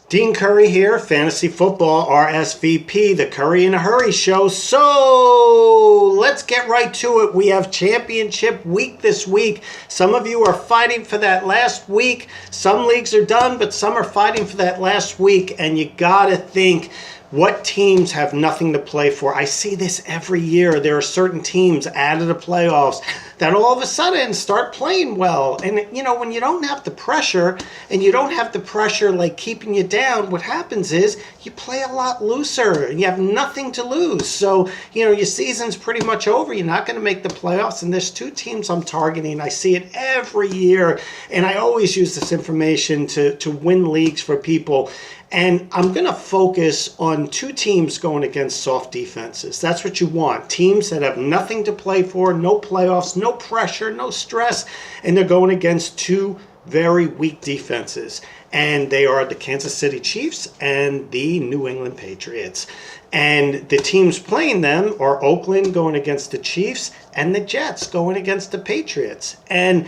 Dean Curry here, Fantasy Football RSVP, the Curry in a Hurry show. So let's get right to it. We have championship week this week. Some of you are fighting for that last week. Some leagues are done, but some are fighting for that last week. And you got to think, what teams have nothing to play for? I see this every year. There are certain teams out of the playoffs that all of a sudden start playing well. And, you know, when you don't have the pressure and you don't have the pressure like keeping you down, what happens is you play a lot looser and you have nothing to lose. So, you know, your season's pretty much over. You're not going to make the playoffs. And there's two teams I'm targeting. I see it every year. And I always use this information to win leagues for people. And I'm going to focus on two teams going against soft defenses. That's what you want. Teams that have nothing to play for, no playoffs, no pressure, no stress, and they're going against two very weak defenses. And they are the Kansas City Chiefs and the New England Patriots. And the teams playing them are Oakland going against the Chiefs and the Jets going against the Patriots. And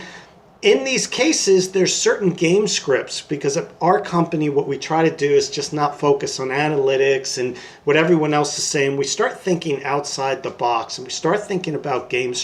in these cases, there's certain game scripts because at our company, what we try to do is just not focus on analytics and what everyone else is saying. We start thinking outside the box and we start thinking about game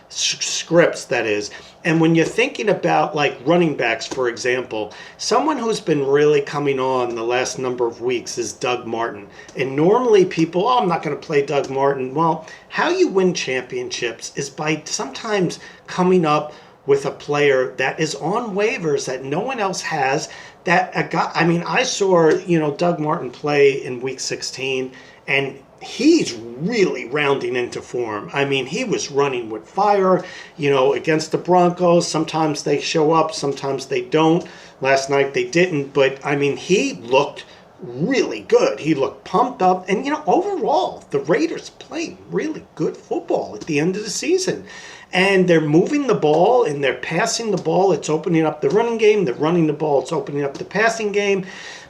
scripts, that is. And when you're thinking about like running backs, for example, someone who's been really coming on the last number of weeks is Doug Martin. And normally people, I'm not going to play Doug Martin. Well, how you win championships is by sometimes coming up with a player that is on waivers that no one else has. That a guy, I mean, I saw, Doug Martin play in week 16 and he's really rounding into form. I mean, he was running with fire, against the Broncos. Sometimes they show up, sometimes they don't. Last night they didn't, but I mean, he looked really good. He looked pumped up. And, overall, the Raiders played really good football at the end of the season. And they're moving the ball and they're passing the ball. It's opening up the running game. They're running the ball. It's opening up the passing game.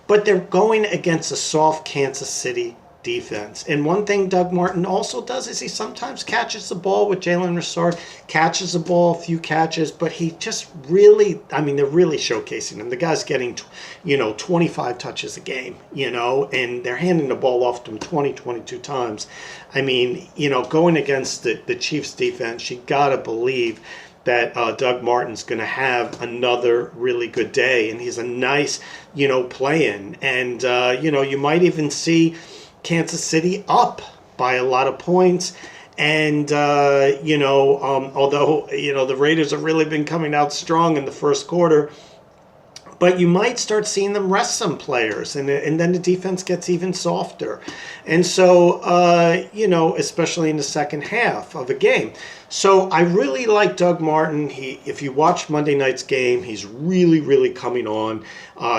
But they're going against a soft Kansas City defense. And one thing Doug Martin also does is he sometimes catches the ball with Jalen Richard, catches the ball, a few catches, but he just really, they're really showcasing him. The guy's getting, 25 touches a game, and they're handing the ball off to him 20, 22 times. Going against the Chiefs defense, you got to believe that Doug Martin's going to have another really good day, and he's a nice, play-in. And, you might even see Kansas City up by a lot of points. And, although, the Raiders have really been coming out strong in the first quarter, but you might start seeing them rest some players, and then the defense gets even softer. And so, especially in the second half of a game. So I really like Doug Martin. If you watch Monday night's game, he's really, really coming on.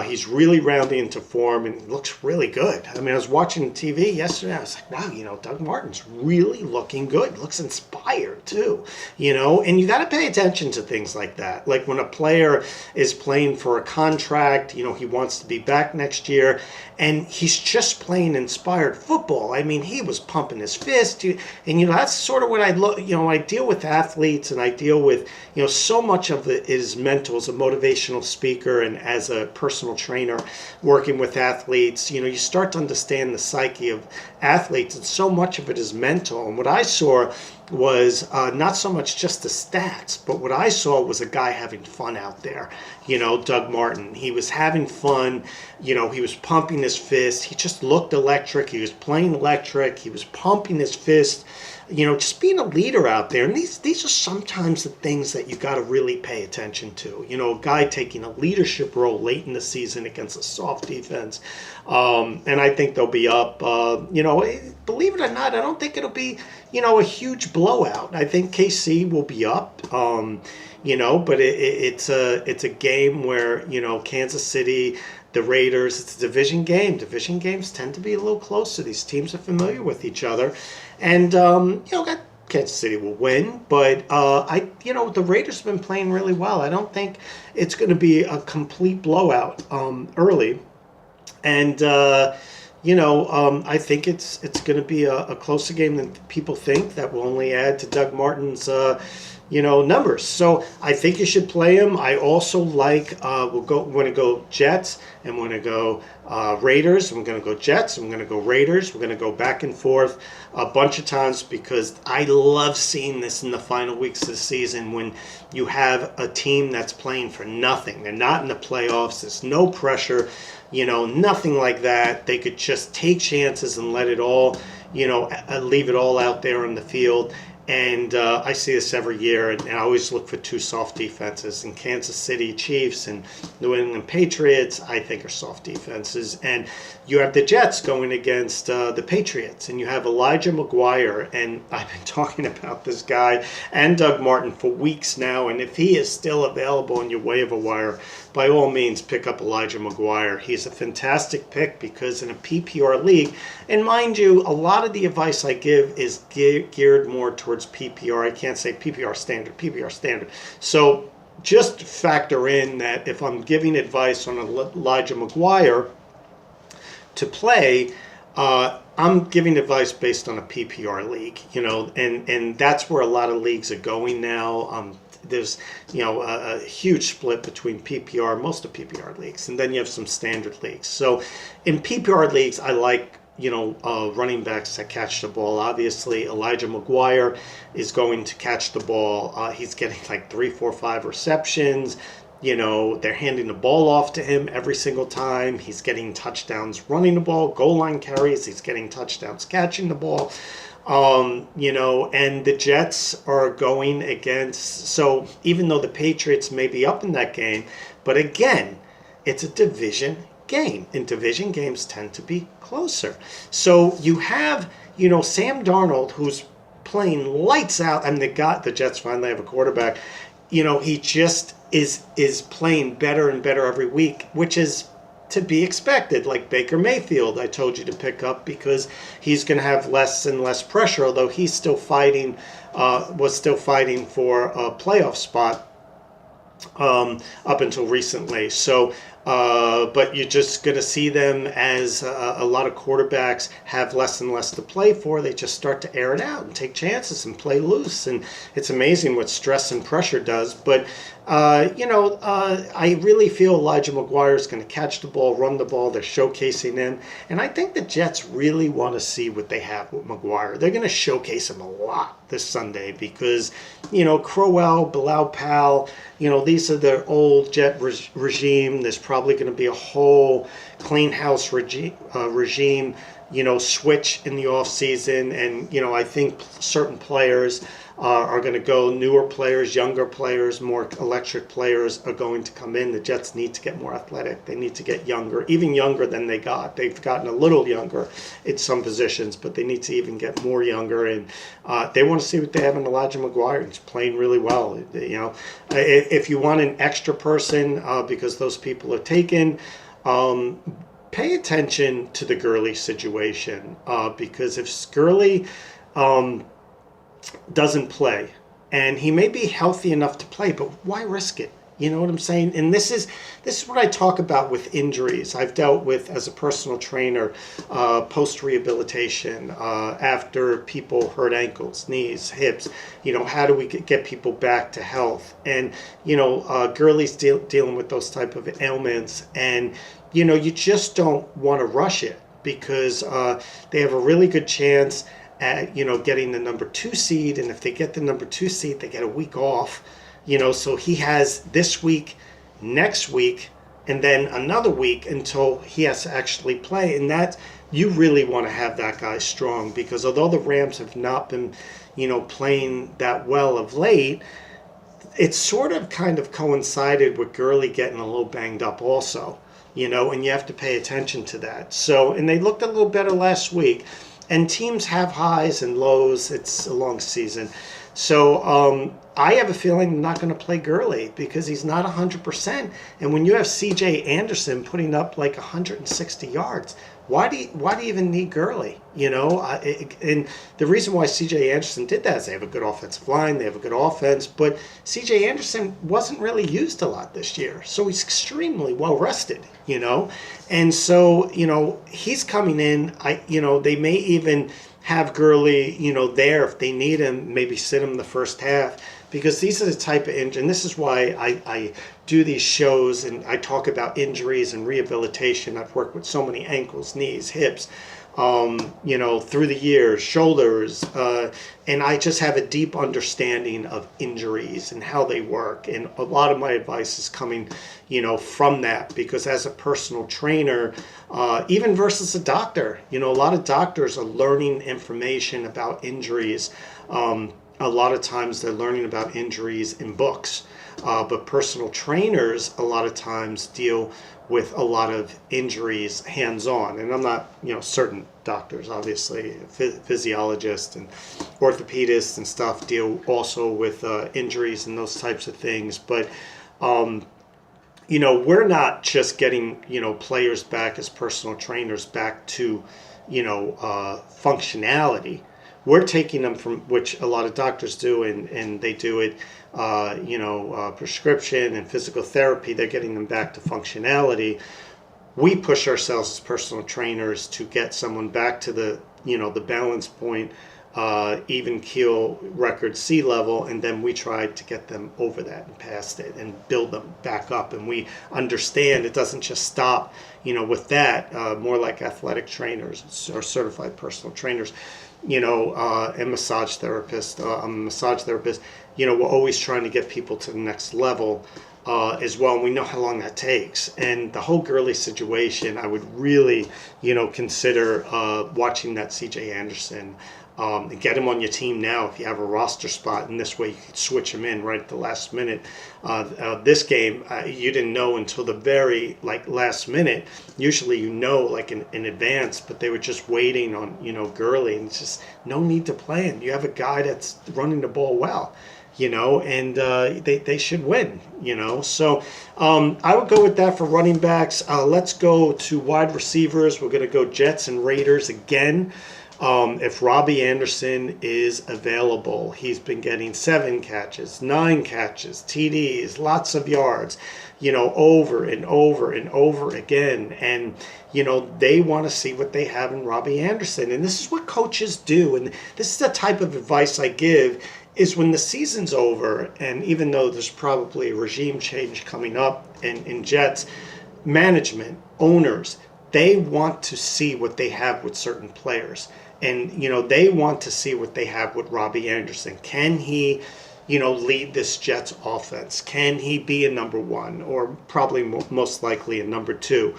He's really rounding into form and looks really good. I was watching TV yesterday. I was like, wow, Doug Martin's really looking good. Looks inspired too, and you got to pay attention to things like that. Like when a player is playing for a contract, he wants to be back next year, and he's just playing inspired football. He was pumping his fist, and that's sort of what I look. I deal with athletes, and I deal with so much of it is mental as a motivational speaker and as a personal trainer working with athletes. You start to understand the psyche of athletes, and so much of it is mental. And what I saw was not so much just the stats, but what I saw was a guy having fun out there. Doug Martin, he was having fun. He was pumping his fist. He just looked electric. He was playing electric. He was pumping his fist. Just being a leader out there. And these are sometimes the things that you got to really pay attention to. A guy taking a leadership role late in the season against a soft defense. And I think they'll be up. Believe it or not, I don't think it'll be, a huge blowout. I think KC will be up. But it's a game where, Kansas City, the Raiders, it's a division game. Division games tend to be a little closer. These teams are familiar with each other. And, Kansas City will win. But, the Raiders have been playing really well. I don't think it's going to be a complete blowout early. And, I think it's going to be a closer game than people think. That will only add to Doug Martin's, numbers. So I think you should play him. I also like we're going to go Jets and we're going to go Raiders. We're going to go Jets. And we're going to go Raiders. We're going to go back and forth a bunch of times because I love seeing this in the final weeks of the season when you have a team that's playing for nothing. They're not in the playoffs. There's no pressure, nothing like that. They could just take chances and let it all, leave it all out there on the field. And I see this every year, and I always look for two soft defenses. And Kansas City Chiefs and New England Patriots, I think, are soft defenses. And you have the Jets going against the Patriots, and you have Elijah McGuire. And I've been talking about this guy and Doug Martin for weeks now. And if he is still available in your waiver wire, by all means, pick up Elijah McGuire. He's a fantastic pick because in a PPR league, and mind you, a lot of the advice I give is geared more towards PPR. I can't say PPR standard. So just factor in that if I'm giving advice on Elijah McGuire to play, I'm giving advice based on a PPR league, and that's where a lot of leagues are going now. There's, a huge split between PPR, most of PPR leagues, and then you have some standard leagues. So in PPR leagues, I like, running backs that catch the ball. Obviously, Elijah McGuire is going to catch the ball. He's getting like 3, 4, 5 receptions. They're handing the ball off to him every single time. He's getting touchdowns running the ball, goal line carries. He's getting touchdowns catching the ball. And the Jets are going against, so even though the Patriots may be up in that game, but again, it's a division game, and division games tend to be closer. So you have, Sam Darnold, who's playing lights out, and the Jets finally have a quarterback. He just is playing better and better every week, which is to be expected. Like Baker Mayfield, I told you to pick up because he's going to have less and less pressure, although he's still fighting, was still fighting for a playoff spot up until recently. So, but you're just going to see them as a lot of quarterbacks have less and less to play for. They just start to air it out and take chances and play loose. And it's amazing what stress and pressure does. But, I really feel Elijah McGuire is going to catch the ball, run the ball. They're showcasing him. And I think the Jets really want to see what they have with McGuire. They're going to showcase him a lot this Sunday because, Crowell, Bilal Powell, these are the old Jet regime. There's probably going to be a whole clean house regime, switch in the offseason. And, I think certain players are going to go. Newer players, younger players, more electric players are going to come in. The Jets need to get more athletic. They need to get younger, even younger than they got. They've gotten a little younger in some positions, but they need to even get more younger. And they want to see what they have in Elijah McGuire. He's playing really well. If you want an extra person because those people are taken, pay attention to the Gurley situation because if Gurley doesn't play, and he may be healthy enough to play, but why risk it? You know what I'm saying? And this is what I talk about with injuries. I've dealt with as a personal trainer post-rehabilitation after people hurt ankles, knees, hips. How do we get people back to health? And Gurley's dealing with those type of ailments, and you just don't want to rush it because they have a really good chance at getting the number 2 seed, and if they get the number 2 seed, they get a week off. So he has this week, next week, and then another week until he has to actually play. And that you really want to have that guy strong because although the Rams have not been, playing that well of late, it's sort of kind of coincided with Gurley getting a little banged up also, and you have to pay attention to that. So, and they looked a little better last week. And teams have highs and lows. It's a long season. So I have a feeling I'm not going to play Gurley because he's not 100%. And when you have C.J. Anderson putting up like 160 yards, why do you even need Gurley? And the reason why C.J. Anderson did that is they have a good offensive line, they have a good offense, but C.J. Anderson wasn't really used a lot this year, so he's extremely well rested, and so he's coming in. They may even have Gurley, there if they need him, maybe sit him the first half. because these are the type of injury, and this is why I do these shows and I talk about injuries and rehabilitation. I've worked with so many ankles, knees, hips, through the years, shoulders, and I just have a deep understanding of injuries and how they work. And a lot of my advice is coming, from that, because as a personal trainer, even versus a doctor, a lot of doctors are learning information about injuries. A lot of times they're learning about injuries in books, but personal trainers a lot of times deal with a lot of injuries hands-on. And I'm not, certain doctors, obviously, physiologists and orthopedists and stuff deal also with injuries and those types of things. But, we're not just getting, players back as personal trainers back to, functionality. We're taking them from, which a lot of doctors do, and they do it, prescription and physical therapy. They're getting them back to functionality. We push ourselves as personal trainers to get someone back to the balance point, even keel record sea level, and then we try to get them over that and past it and build them back up. And we understand it doesn't just stop, with that. More like athletic trainers or certified personal trainers, and massage therapist. I'm a massage therapist. We're always trying to get people to the next level as well. And we know how long that takes. And the whole Gurley situation, I would really, consider watching that C.J. Anderson. And get him on your team now if you have a roster spot, and this way you could switch him in right at the last minute. This game, you didn't know until the very last minute. Usually in advance, but they were just waiting on Gurley, and it's just no need to play him. You have a guy that's running the ball well, and they should win, So I would go with that for running backs. Let's go to wide receivers. We're going to go Jets and Raiders again. If Robbie Anderson is available, he's been getting 7 catches, 9 catches, TDs, lots of yards, over and over and over again. And, they want to see what they have in Robbie Anderson. And this is what coaches do. And this is the type of advice I give, is when the season's over, and even though there's probably a regime change coming up in Jets, management, owners, they want to see what they have with certain players. And, they want to see what they have with Robbie Anderson. Can he, lead this Jets offense? Can he be a number 1 or probably most likely a number 2?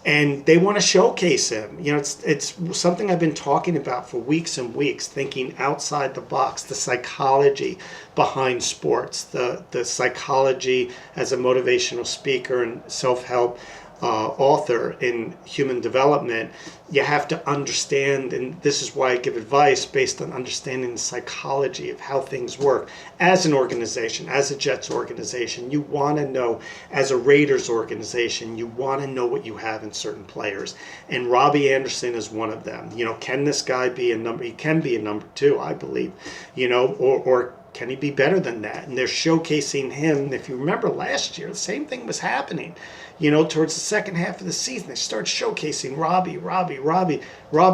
And they want to showcase him. It's something I've been talking about for weeks and weeks, thinking outside the box, the psychology behind sports, the psychology as a motivational speaker and self-help author in human development. You have to understand, and this is why I give advice based on understanding the psychology of how things work. As an organization, as a Jets organization, you want to know, as a Raiders organization, you want to know what you have in certain players. And Robbie Anderson is one of them. Can this guy be a number? He can be a number 2, I believe, or can he be better than that? And they're showcasing him. If you remember last year, the same thing was happening. Towards the second half of the season, they start showcasing Robbie.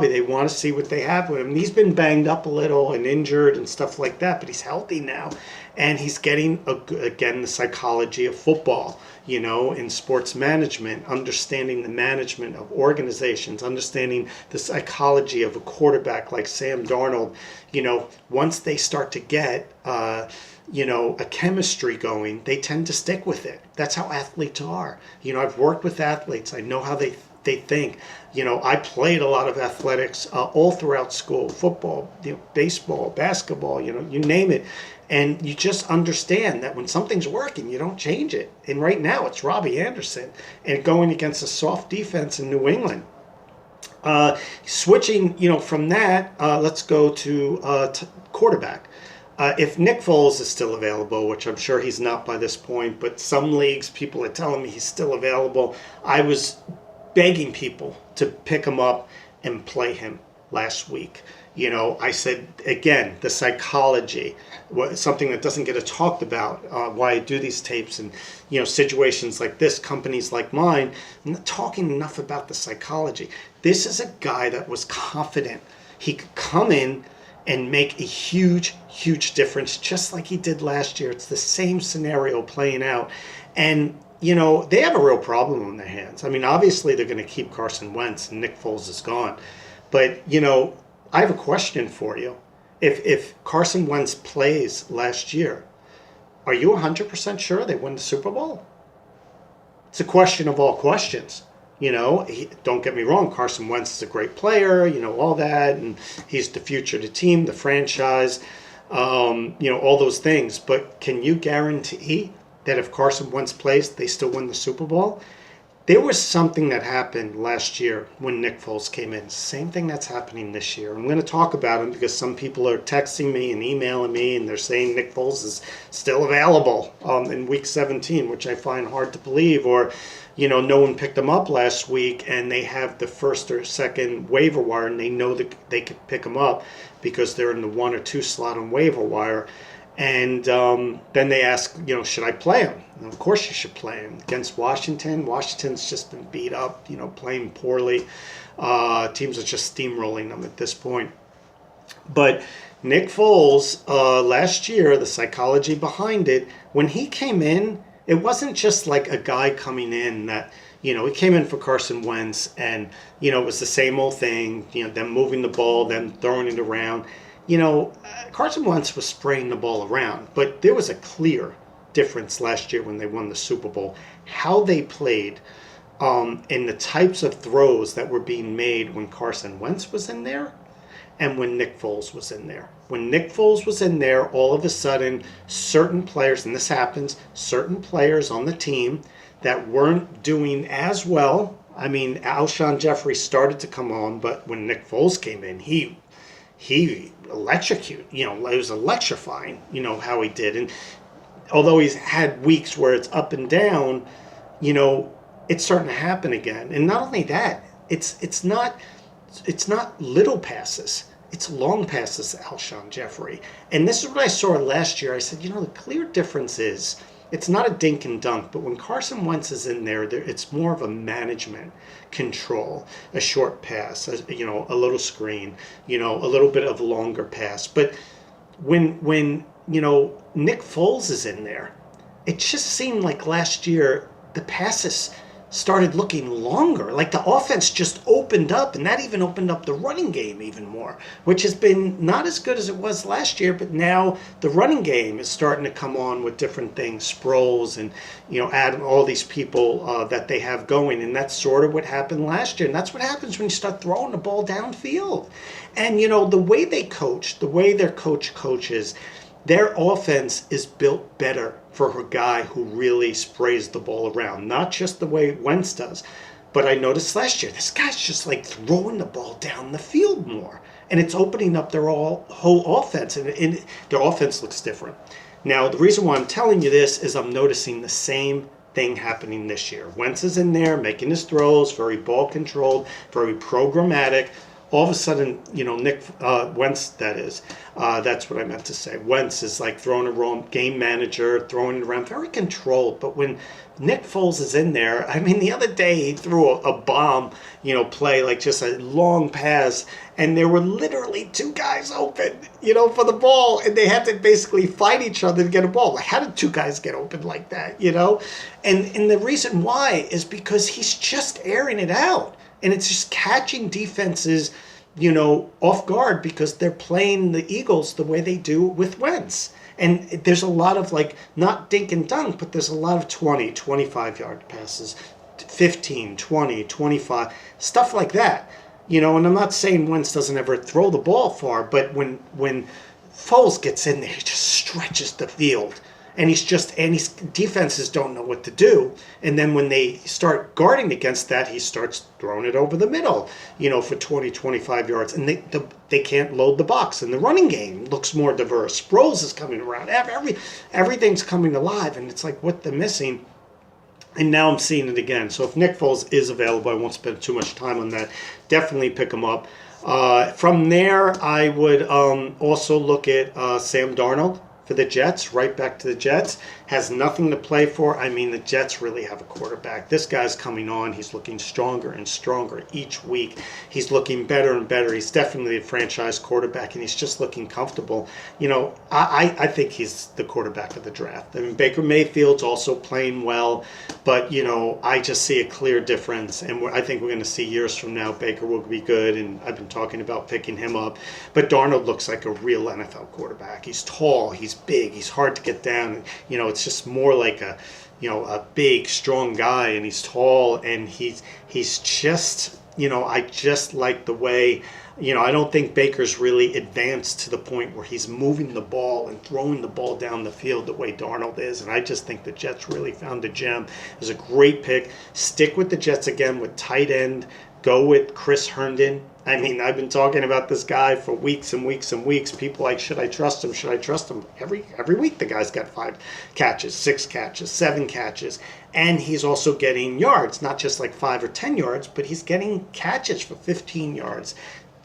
They want to see what they have with him. And he's been banged up a little and injured and stuff like that, but he's healthy now. And he's getting, again, the psychology of football, in sports management, understanding the management of organizations, understanding the psychology of a quarterback like Sam Darnold. Once they start to get a chemistry going, they tend to stick with it. That's how athletes are. I've worked with athletes. I know how they think. I played a lot of athletics all throughout school, football, baseball, basketball, you name it. And you just understand that when something's working, you don't change it. And right now it's Robbie Anderson and going against a soft defense in New England. Switching, from that, let's go to quarterback. If Nick Foles is still available, which I'm sure he's not by this point, but some leagues, people are telling me he's still available. I was begging people to pick him up and play him last week. I said, again, the psychology, something that doesn't get talked about, why I do these tapes and, situations like this, companies like mine, I'm not talking enough about the psychology. This is a guy that was confident. He could come in and make a huge, huge difference, just like he did last year. It's the same scenario playing out. And, they have a real problem on their hands. I mean, obviously they're going to keep Carson Wentz and Nick Foles is gone. But, I have a question for you. If Carson Wentz plays last year, are you 100% sure they win the Super Bowl? It's a question of all questions. Don't get me wrong, Carson Wentz is a great player, all that, and he's the future of the team, the franchise, all those things. But can you guarantee that if Carson Wentz plays, they still win the Super Bowl? There was something that happened last year when Nick Foles came in. Same thing that's happening this year. I'm going to talk about him because some people are texting me and emailing me, and they're saying Nick Foles is still available in Week 17, which I find hard to believe. Or, no one picked him up last week, and they have the first or second waiver wire, and they know that they could pick him up because they're in the 1 or 2 slot on waiver wire. And then they ask, should I play him? And of course you should play him. Against Washington, Washington's just been beat up, playing poorly. Teams are just steamrolling them at this point. But Nick Foles, last year, the psychology behind it, when he came in, it wasn't just like a guy coming in that, he came in for Carson Wentz and, it was the same old thing, them moving the ball, them throwing it around. Carson Wentz was spraying the ball around, but there was a clear difference last year when they won the Super Bowl. How they played and the types of throws that were being made when Carson Wentz was in there and when Nick Foles was in there. When Nick Foles was in there, all of a sudden, certain players, and this happens, certain players on the team that weren't doing as well. I mean, Alshon Jeffrey started to come on, but when Nick Foles came in, he electrocuted, it was electrifying, how he did. And although he's had weeks where it's up and down, it's starting to happen again. And not only that, it's not little passes. It's long passes to Alshon Jeffrey. And this is what I saw last year. I said, the clear difference is it's not a dink and dunk, but when Carson Wentz is in there, it's more of a management control, a short pass, a little screen, a little bit of longer pass. But when Nick Foles is in there, it just seemed like last year the passes started looking longer. Like the offense just opened up, and that even opened up the running game even more, which has been not as good as it was last year, but now the running game is starting to come on with different things, Sproles and, add all these people that they have going. And that's sort of what happened last year. And that's what happens when you start throwing the ball downfield. And, the way they coach, the way their coach coaches, their offense is built better for a guy who really sprays the ball around. Not just the way Wentz does, but I noticed last year, this guy's just like throwing the ball down the field more. And it's opening up their whole offense, and their offense looks different. Now, the reason why I'm telling you this is I'm noticing the same thing happening this year. Wentz is in there making his throws, very ball controlled, very programmatic. All of a sudden, Nick Wentz, that is, that's what I meant to say. Wentz is like throwing a wrong game manager, throwing it around, very controlled. But when Nick Foles is in there, I mean, the other day he threw a bomb, play, like just a long pass, and there were literally 2 guys open, for the ball, and they had to basically fight each other to get a ball. Like, how did 2 guys get open like that, And the reason why is because he's just airing it out. And it's just catching defenses, off guard because they're playing the Eagles the way they do with Wentz. And there's a lot of, not dink and dunk, but there's a lot of 20, 25-yard passes, 15, 20, 25, stuff like that. And I'm not saying Wentz doesn't ever throw the ball far, but when Foles gets in there, he just stretches the field. And his defenses don't know what to do. And then when they start guarding against that, he starts throwing it over the middle, for 20, 25 yards. And they can't load the box. And the running game looks more diverse. Sproles is coming around. Everything's coming alive. And it's like what they're missing. And now I'm seeing it again. So if Nick Foles is available, I won't spend too much time on that. Definitely pick him up. From there, I would also look at Sam Darnold for the Jets, right back to the Jets. has nothing to play for. I mean, the Jets really have a quarterback. This guy's coming on. He's looking stronger and stronger each week. He's looking better and better. He's definitely a franchise quarterback, and he's just looking comfortable. You know, I think he's the quarterback of the draft. I mean, Baker Mayfield's also playing well, but, you know, I just see a clear difference, and I think we're going to see years from now Baker will be good, and I've been talking about picking him up. But Darnold looks like a real NFL quarterback. He's tall, he's big, he's hard to get down. You know, it's just more like a big, strong guy, and he's tall, and he's just, you know, I just like the way, you know, I don't think Baker's really advanced to the point where he's moving the ball and throwing the ball down the field the way Darnold is. And I just think the Jets really found a gem. It was a great pick. Stick with the Jets again with tight end. Go with Chris Herndon. I mean, I've been talking about this guy for weeks and weeks and weeks. People like, should I trust him? Should I trust him? Every week the guy's got 5 catches, 6 catches, 7 catches. And he's also getting yards, not just like 5 or 10 yards, but he's getting catches for 15 yards.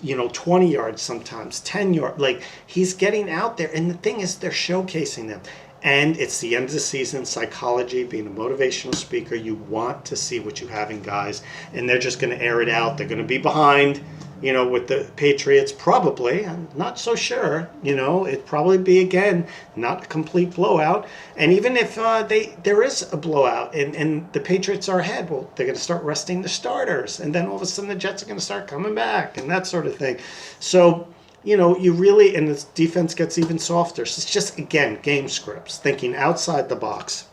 You know, 20 yards sometimes, 10 yards. Like, he's getting out there. And the thing is, they're showcasing them. And it's the end of the season, psychology, being a motivational speaker. You want to see what you have in guys. And they're just going to air it out. They're going to be behind, you know, with the Patriots, probably. I'm not so sure. You know, it'd probably be, again, not a complete blowout. And even if there is a blowout and the Patriots are ahead, well, they're going to start resting the starters. And then all of a sudden the Jets are going to start coming back and that sort of thing. So, you know, you really, and the defense gets even softer. So it's just, again, game scripts, thinking outside the box.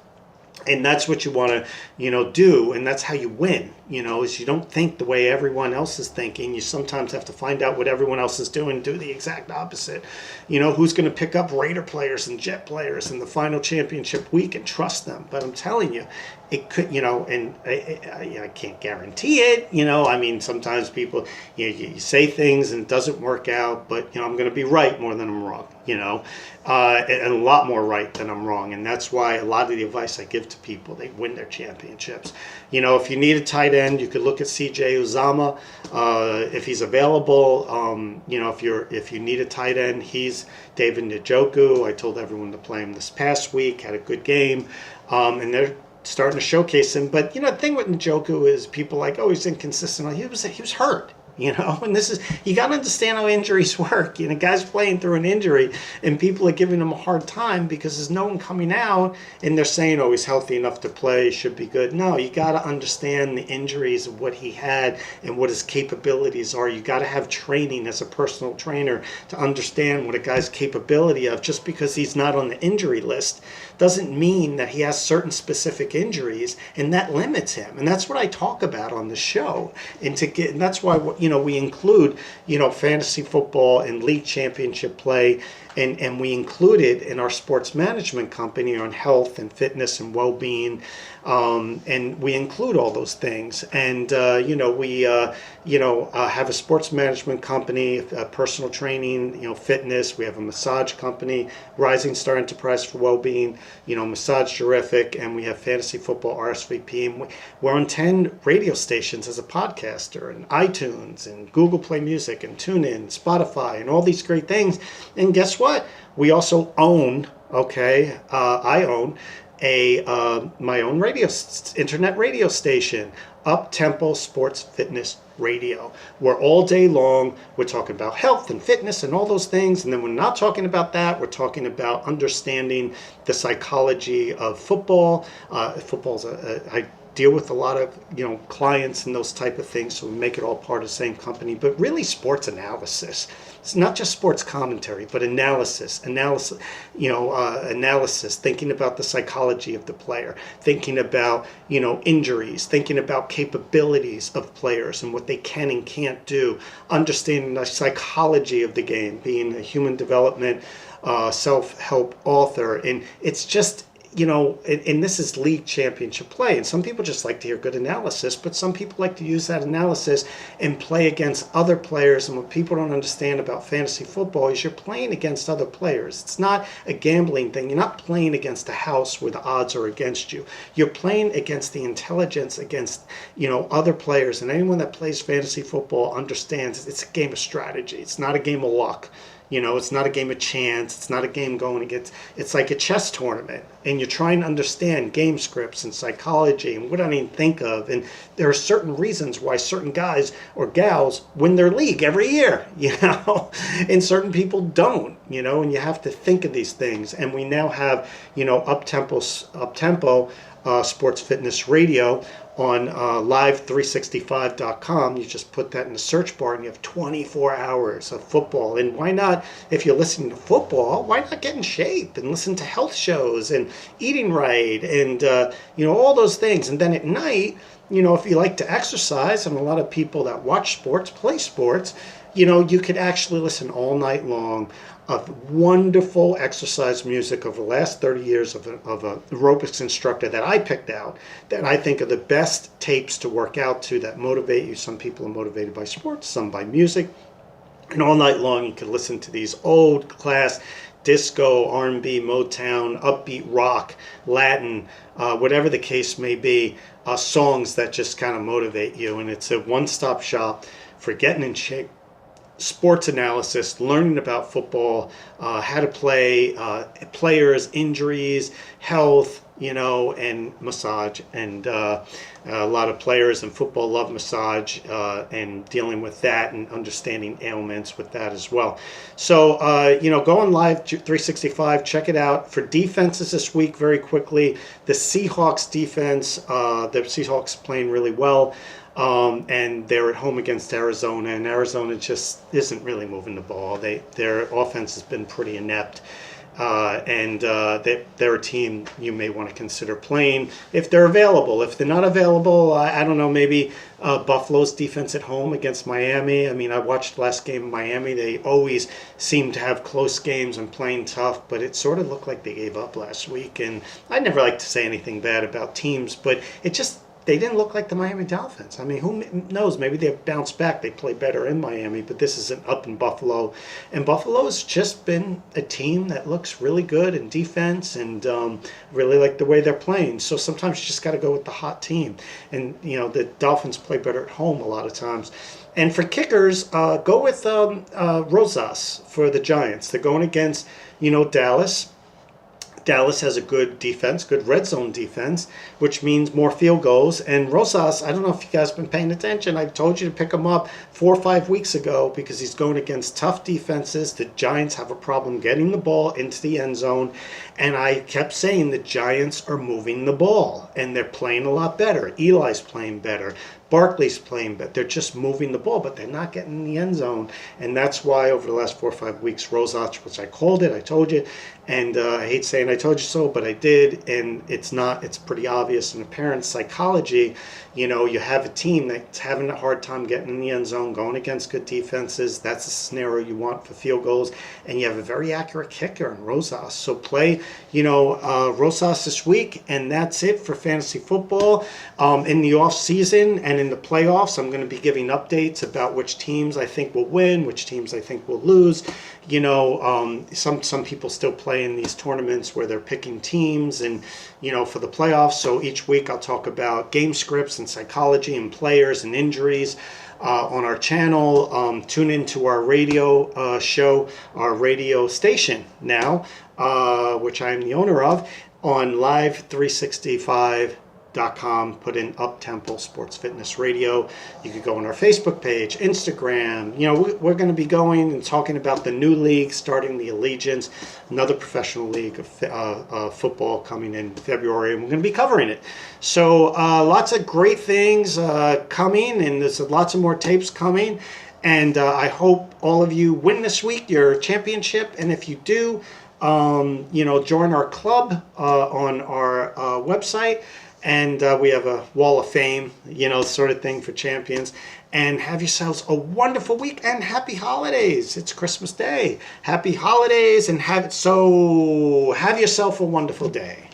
And that's what you want to, you know, do. And that's how you win, you know, is you don't think the way everyone else is thinking. You sometimes have to find out what everyone else is doing, do the exact opposite. You know, who's going to pick up Raider players and Jet players in the final championship week and trust them. But I'm telling you, it could, you know, and I can't guarantee it. You know, I mean, sometimes people, you say things and it doesn't work out, but, you know, I'm going to be right more than I'm wrong, you know, and a lot more right than I'm wrong. And that's why a lot of the advice I give to people, they win their championships. You know, if you need a tight end, you could look at CJ Uzama if he's available. You know, if you need a tight end, he's David Njoku. I told everyone to play him this past week, had a good game, and they're starting to showcase him. But, you know, the thing with Njoku is people like, oh, he's inconsistent. He was hurt. You know, and this is, you got to understand how injuries work. You know, guys playing through an injury and people are giving him a hard time because there's no one coming out and they're saying, oh, he's healthy enough to play, should be good. No, you got to understand the injuries of what he had and what his capabilities are. You got to have training as a personal trainer to understand what a guy's capability of. Just because he's not on the injury list doesn't mean that he has certain specific injuries, and that limits him. And that's what I talk about on the show. And that's why, you know, we include, you know, fantasy football and league championship play, and we include it in our sports management company on health and fitness and well-being, and we include all those things. And you know, we have a sports management company, personal training, you know, fitness. We have a massage company, Rising Star Enterprise for Well-being, you know, Massage Terrific, and we have fantasy football, RSVP, and we're on 10 radio stations as a podcaster, and iTunes and Google Play Music and TuneIn, Spotify, and all these great things. And guess what? We also own, I own my own internet radio station, Up Tempo Sports Fitness Radio, where all day long we're talking about health and fitness and all those things. And then we're not talking about that. We're talking about understanding the psychology of football. I deal with a lot of, you know, clients and those type of things, so we make it all part of the same company. But really, sports analysis. It's not just sports commentary, but analysis, thinking about the psychology of the player, thinking about, you know, injuries, thinking about capabilities of players and what they can and can't do, understanding the psychology of the game, being a human development self-help author. And it's just, you know, and this is league championship play. And some people just like to hear good analysis, but some people like to use that analysis and play against other players. And what people don't understand about fantasy football is you're playing against other players. It's not a gambling thing. You're not playing against a house where the odds are against you. You're playing against the intelligence, against, you know, other players. And anyone that plays fantasy football understands it's a game of strategy. It's not a game of luck. It's not a game of chance. It's not a game going against. It's like a chess tournament, and you're trying to understand game scripts and psychology and what I didn't think of. And there are certain reasons why certain guys or gals win their league every year, and certain people don't, and you have to think of these things. And we now have, up-tempo sports fitness radio on live365.com. You just put that in the search bar and you have 24 hours of football. And why not, if you're listening to football, why not get in shape and listen to health shows and eating right and, all those things. And then at night, if you like to exercise, and a lot of people that watch sports play sports, you could actually listen all night long of wonderful exercise music over the last 30 years of an aerobics instructor that I picked out, that I think are the best tapes to work out to, that motivate you. Some people are motivated by sports, some by music. And all night long you can listen to these old class disco, R&B, Motown, upbeat rock, Latin, whatever the case may be, songs that just kind of motivate you. And it's a one-stop shop for getting in shape, sports analysis, learning about football, how to play, players, injuries, health, and massage. And a lot of players in football love massage and dealing with that and understanding ailments with that as well. So, go on Live 365, check it out. For defenses this week, very quickly, the Seahawks defense, the Seahawks playing really well. And they're at home against Arizona, and Arizona just isn't really moving the ball. Their offense has been pretty inept, and they're a team you may want to consider playing if they're available. If they're not available, I don't know, maybe Buffalo's defense at home against Miami. I mean, I watched the last game of Miami. They always seem to have close games and playing tough, but it sort of looked like they gave up last week. And I never like to say anything bad about teams, but they didn't look like the Miami Dolphins. I mean, who knows? Maybe they've bounced back. They play better in Miami, but this isn't up in Buffalo. And Buffalo's just been a team that looks really good in defense, and really like the way they're playing. So sometimes you just got to go with the hot team. And, the Dolphins play better at home a lot of times. And for kickers, go with Rosas for the Giants. They're going against, Dallas. Dallas has a good defense, good red zone defense, which means more field goals. And Rosas, I don't know if you guys have been paying attention. I told you to pick him up 4 or 5 weeks ago because he's going against tough defenses. The Giants have a problem getting the ball into the end zone. And I kept saying the Giants are moving the ball, and they're playing a lot better. Eli's playing better. Barkley's playing, but they're just moving the ball, but they're not getting in the end zone. And that's why over the last 4 or 5 weeks, Rosas, which I called it, I told you, and I hate saying I told you so, but I did, and it's pretty obvious in apparent psychology. You have a team that's having a hard time getting in the end zone, going against good defenses. That's the scenario you want for field goals, and you have a very accurate kicker in Rosas. So play, Rosas this week, and that's it for fantasy football. In the off season and in the playoffs, I'm going to be giving updates about which teams I think will win, which teams I think will lose. Some people still play in these tournaments where they're picking teams and, for the playoffs. So each week I'll talk about game scripts and psychology and players and injuries on our channel. Tune into our radio show, our radio station now, which I'm the owner of, on Live365.com. Put in Up-Tempo Sports Fitness Radio. You could go on our Facebook page, Instagram. We're going to be going and talking about the new league, starting the Allegiance, another professional league of football coming in February, and we're going to be covering it. So lots of great things coming, and there's lots of more tapes coming. And I hope all of you win this week, your championship. And if you do, join our club on our website. And we have a wall of fame, sort of thing for champions. And have yourselves a wonderful week and happy holidays. It's Christmas Day. Happy holidays, and have yourself a wonderful day.